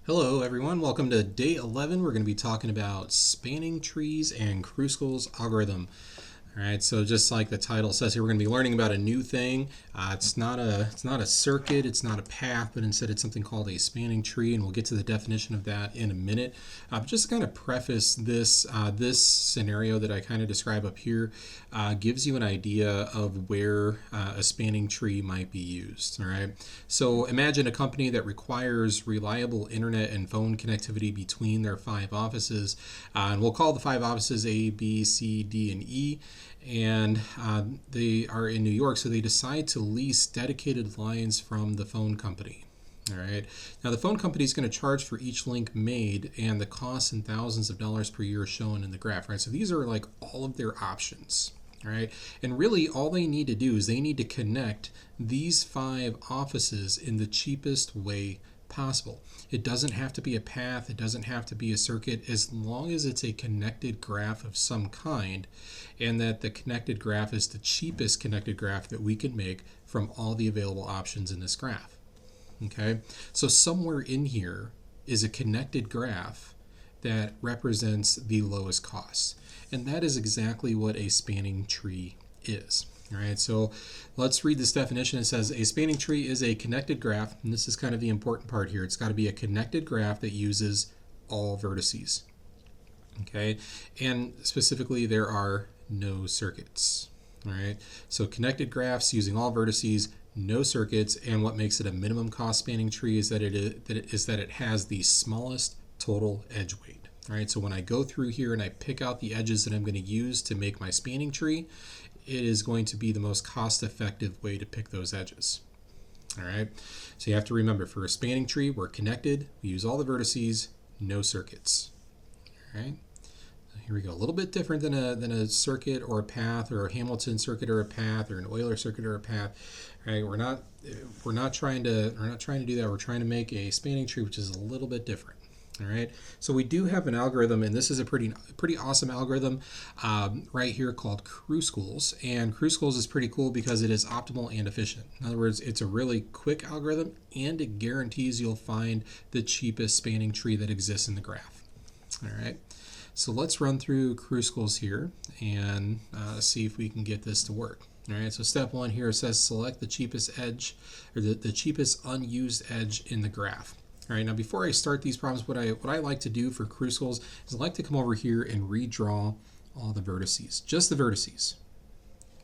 Hello everyone, welcome to day 11. We're going to be talking about spanning trees and Kruskals algorithm. All right, so just like the title says here, we're going to be learning about a new thing. It's not a circuit, it's not a path, but instead it's something called a spanning tree, and we'll get to the definition of that in a minute. Just to kind of preface this scenario that I kind of describe up here gives you an idea of where a spanning tree might be used. All right, so imagine a company that requires reliable internet and phone connectivity between their 5 offices, and we'll call the 5 offices A, B, C, D, and E. And they are in New York, so they decide to lease dedicated lines from the phone company. All right. Now, the phone company is going to charge for each link made, and the costs in thousands of dollars per year shown in the graph, right? So these are like all of their options, all right? And really, all they need to do is they need to connect these 5 offices in the cheapest way possible. It doesn't have to be a path, it doesn't have to be a circuit, as long as it's a connected graph of some kind, and that the connected graph is the cheapest connected graph that we can make from all the available options in this graph. Okay, so somewhere in here is a connected graph that represents the lowest cost, and that is exactly what a spanning tree is. All right, so let's read this definition. It says a spanning tree is a connected graph, and this is kind of the important part here. It's got to be a connected graph that uses all vertices. Okay, and specifically there are no circuits. All right, so connected graphs using all vertices, no circuits, and what makes it a minimum cost spanning tree is that it has the smallest total edge weight. All right, so when I go through here and I pick out the edges that I'm going to use to make my spanning tree, it is going to be the most cost-effective way to pick those edges. All right, so you have to remember, for a spanning tree, we're connected, we use all the vertices, no circuits. All right, so here we go. A little bit different than a circuit or a path, or a Hamilton circuit or a path, or an Euler circuit or a path. All right, we're not trying to do that. We're trying to make a spanning tree, which is a little bit different. All right, so we do have an algorithm, and this is a pretty awesome algorithm right here called Kruskals. And Kruskals is pretty cool because it is optimal and efficient. In other words, it's a really quick algorithm, and it guarantees you'll find the cheapest spanning tree that exists in the graph. All right, so let's run through Kruskals here and see if we can get this to work. All right, so step 1 here says select the cheapest edge, or the cheapest unused edge in the graph. All right, now before I start these problems, what I like to do for Kruskals is I like to come over here and redraw all the vertices, just the vertices.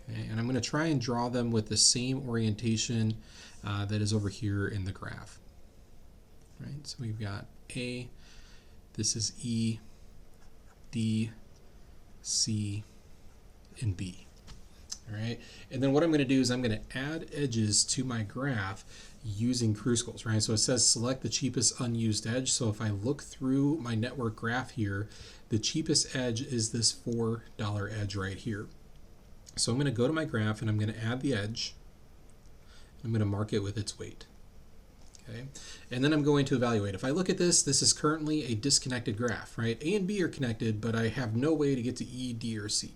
Okay, and I'm going to try and draw them with the same orientation that is over here in the graph. All right, so we've got A, this is E, D, C, and B. All right, and then what I'm going to do is I'm going to add edges to my graph using Kruskals, right? So it says select the cheapest unused edge. So if I look through my network graph here, the cheapest edge is this $4 edge right here. So I'm going to go to my graph and I'm going to add the edge. I'm going to mark it with its weight. Okay, and then I'm going to evaluate. If I look at this, this is currently a disconnected graph, right? A and B are connected, but I have no way to get to E, D, or C.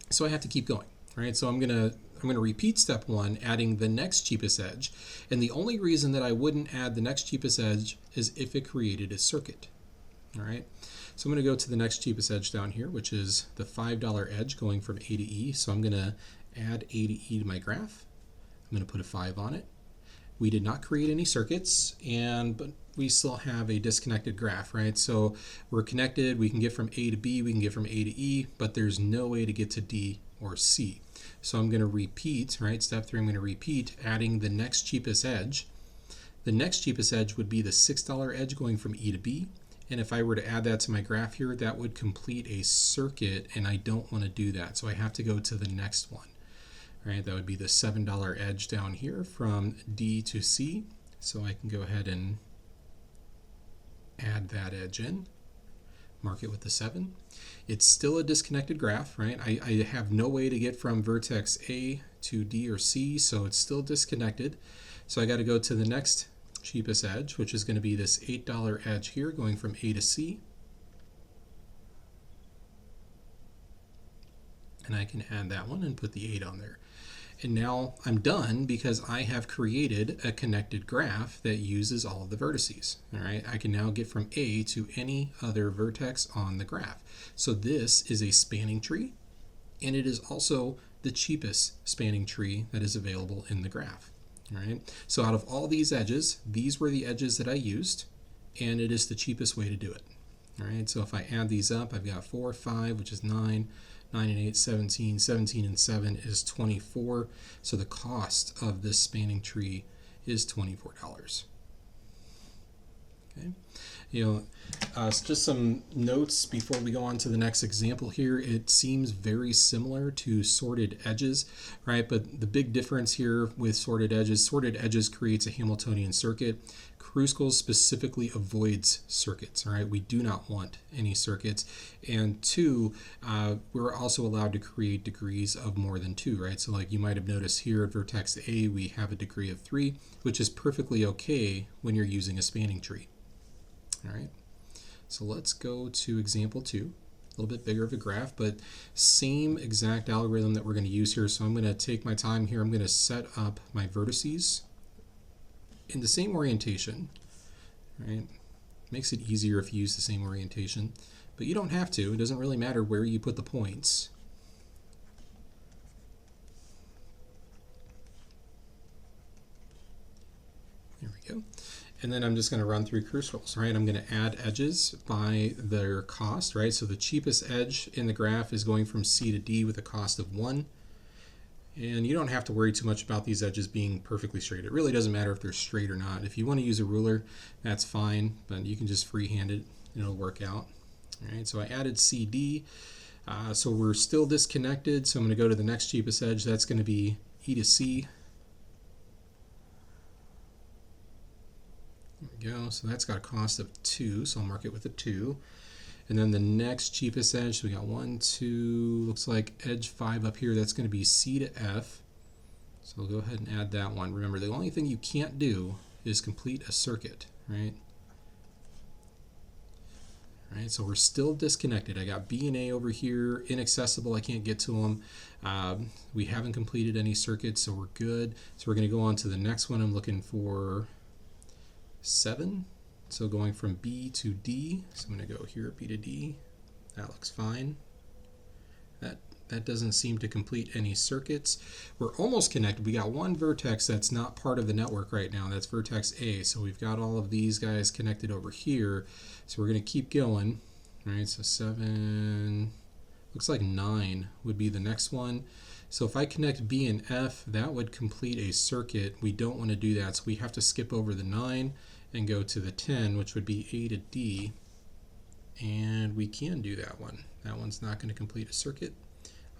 So I have to keep going. Right, so I'm gonna repeat step 1, adding the next cheapest edge, and the only reason that I wouldn't add the next cheapest edge is if it created a circuit. All right, so I'm going to go to the next cheapest edge down here, which is the $5 edge going from A to E. So I'm going to add A to E to my graph. I'm going to put a 5 on it. We did not create any circuits, but we still have a disconnected graph, right? So we're connected, we can get from A to B, we can get from A to E, but there's no way to get to D or C. So I'm going to repeat, right? Step 3, I'm going to repeat adding the next cheapest edge. The next cheapest edge would be the $6 edge going from E to B. And if I were to add that to my graph here, that would complete a circuit, and I don't want to do that. So I have to go to the next one. All right, that would be the $7 edge down here from D to C. So I can go ahead and add that edge in. Mark it with the 7. It's still a disconnected graph, right? I have no way to get from vertex A to D or C, so it's still disconnected. So I got to go to the next cheapest edge, which is going to be this $8 edge here going from A to C. And I can add that one and put the 8 on there. And now I'm done because I have created a connected graph that uses all of the vertices. All right, I can now get from A to any other vertex on the graph. So this is a spanning tree, and it is also the cheapest spanning tree that is available in the graph. All right, so out of all these edges, these were the edges that I used, and it is the cheapest way to do it. All right, so if I add these up, I've got 4, 5, which is 9, 9 and 8, 17, 17 and 7 is 24. So the cost of this spanning tree is $24. Okay. Just some notes before we go on to the next example here. It seems very similar to sorted edges, right? But the big difference here with sorted edges creates a Hamiltonian circuit. Kruskals specifically avoids circuits, all right? We do not want any circuits. And two, we're also allowed to create degrees of more than 2, right? So like you might have noticed here at vertex A, we have a degree of 3, which is perfectly okay when you're using a spanning tree. All right, so let's go to example 2. A little bit bigger of a graph, but same exact algorithm that we're going to use here. So I'm going to take my time here. I'm going to set up my vertices in the same orientation. Right? Makes it easier if you use the same orientation, but you don't have to. It doesn't really matter where you put the points. There we go. And then I'm just going to run through Kruskals, right? I'm going to add edges by their cost, right? So the cheapest edge in the graph is going from C to D with a cost of 1. And you don't have to worry too much about these edges being perfectly straight. It really doesn't matter if they're straight or not. If you want to use a ruler, that's fine, but you can just freehand it and it'll work out. All right, so I added CD. So we're still disconnected, so I'm going to go to the next cheapest edge. That's going to be E to C. There we go. So that's got a cost of 2, so I'll mark it with a 2. And then the next cheapest edge, so we got 1, 2, looks like edge 5 up here. That's going to be C to F. So we'll go ahead and add that one. Remember, the only thing you can't do is complete a circuit, right? All right, so we're still disconnected. I got B and A over here, inaccessible. I can't get to them. We haven't completed any circuits, so we're good. So we're going to go on to the next one. I'm looking for 7. So going from B to D. So I'm going to go here, B to D. That looks fine. That doesn't seem to complete any circuits. We're almost connected. We got one vertex that's not part of the network right now. That's vertex A. So we've got all of these guys connected over here. So we're going to keep going. All right, so 7, looks like 9 would be the next one. So if I connect B and F, that would complete a circuit. We don't want to do that, so we have to skip over the 9 and go to the 10, which would be A to D. And we can do that one. That one's not going to complete a circuit.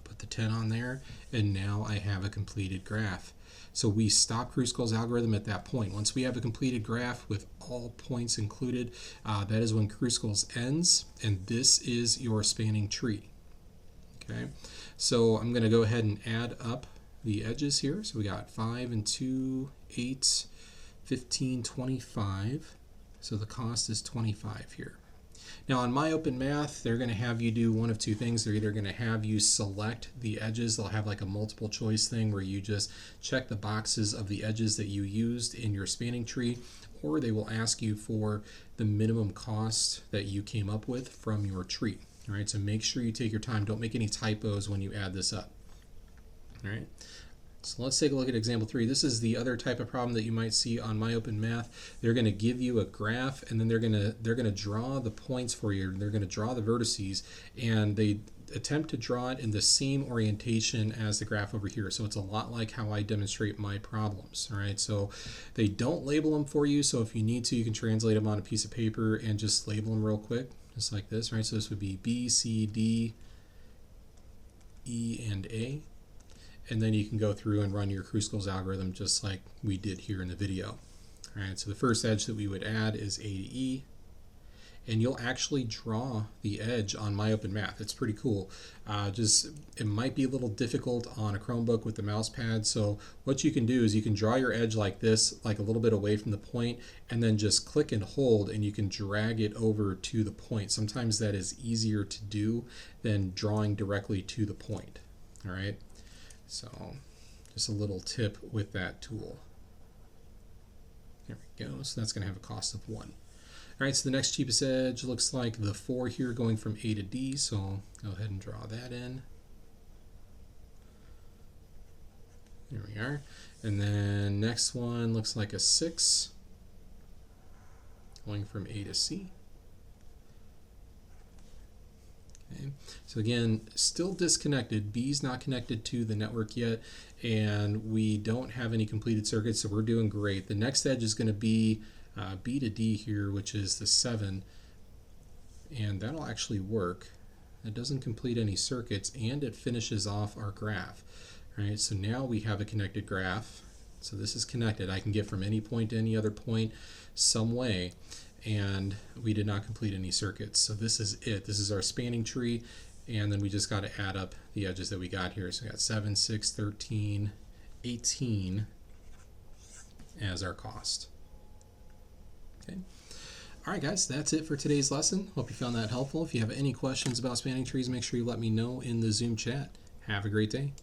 Put the 10 on there, and now I have a completed graph. So we stop Kruskals' algorithm at that point. Once we have a completed graph with all points included, that is when Kruskals ends, and this is your spanning tree. Okay, so I'm going to go ahead and add up the edges here. So we got 5 and 2, 8, 15, 25. So the cost is 25 here. Now on My Open Math, they're going to have you do one of two things. They're either going to have you select the edges. They'll have like a multiple choice thing where you just check the boxes of the edges that you used in your spanning tree, or they will ask you for the minimum cost that you came up with from your tree. All right, so make sure you take your time. Don't make any typos when you add this up. All right. So let's take a look at example 3. This is the other type of problem that you might see on My Open Math. They're going to give you a graph, and then they're going to draw the points for you. They're going to draw the vertices, and they attempt to draw it in the same orientation as the graph over here. So it's a lot like how I demonstrate my problems. All right. So they don't label them for you. So if you need to, you can translate them on a piece of paper and just label them real quick, just like this. Right. So this would be B, C, D, E, and A. And then you can go through and run your Kruskals algorithm just like we did here in the video. All right, so the first edge that we would add is A to E, and you'll actually draw the edge on My Open Math. It's pretty cool. It might be a little difficult on a Chromebook with the mouse pad, so what you can do is you can draw your edge like this, like a little bit away from the point, and then just click and hold, and you can drag it over to the point. Sometimes that is easier to do than drawing directly to the point. All right. So Just a little tip with that tool. There we go. So that's going to have a cost of 1. All right, so the next cheapest edge looks like the 4 here going from A to D, so I'll go ahead and draw that in. There we are. And then next one looks like a 6 going from A to C. Okay. So again, still disconnected. B's not connected to the network yet, and we don't have any completed circuits, so we're doing great. The next edge is going to be B to D here, which is the 7, and that'll actually work. It doesn't complete any circuits, and it finishes off our graph. All right, so now we have a connected graph. So this is connected. I can get from any point to any other point some way, and we did not complete any circuits. So this is it. This is our spanning tree, and then we just got to add up the edges that we got here. So we got 7, 6, 13, 18 as our cost. Okay. All right, guys, that's it for today's lesson. Hope you found that helpful. If you have any questions about spanning trees, make sure you let me know in the Zoom chat. Have a great day.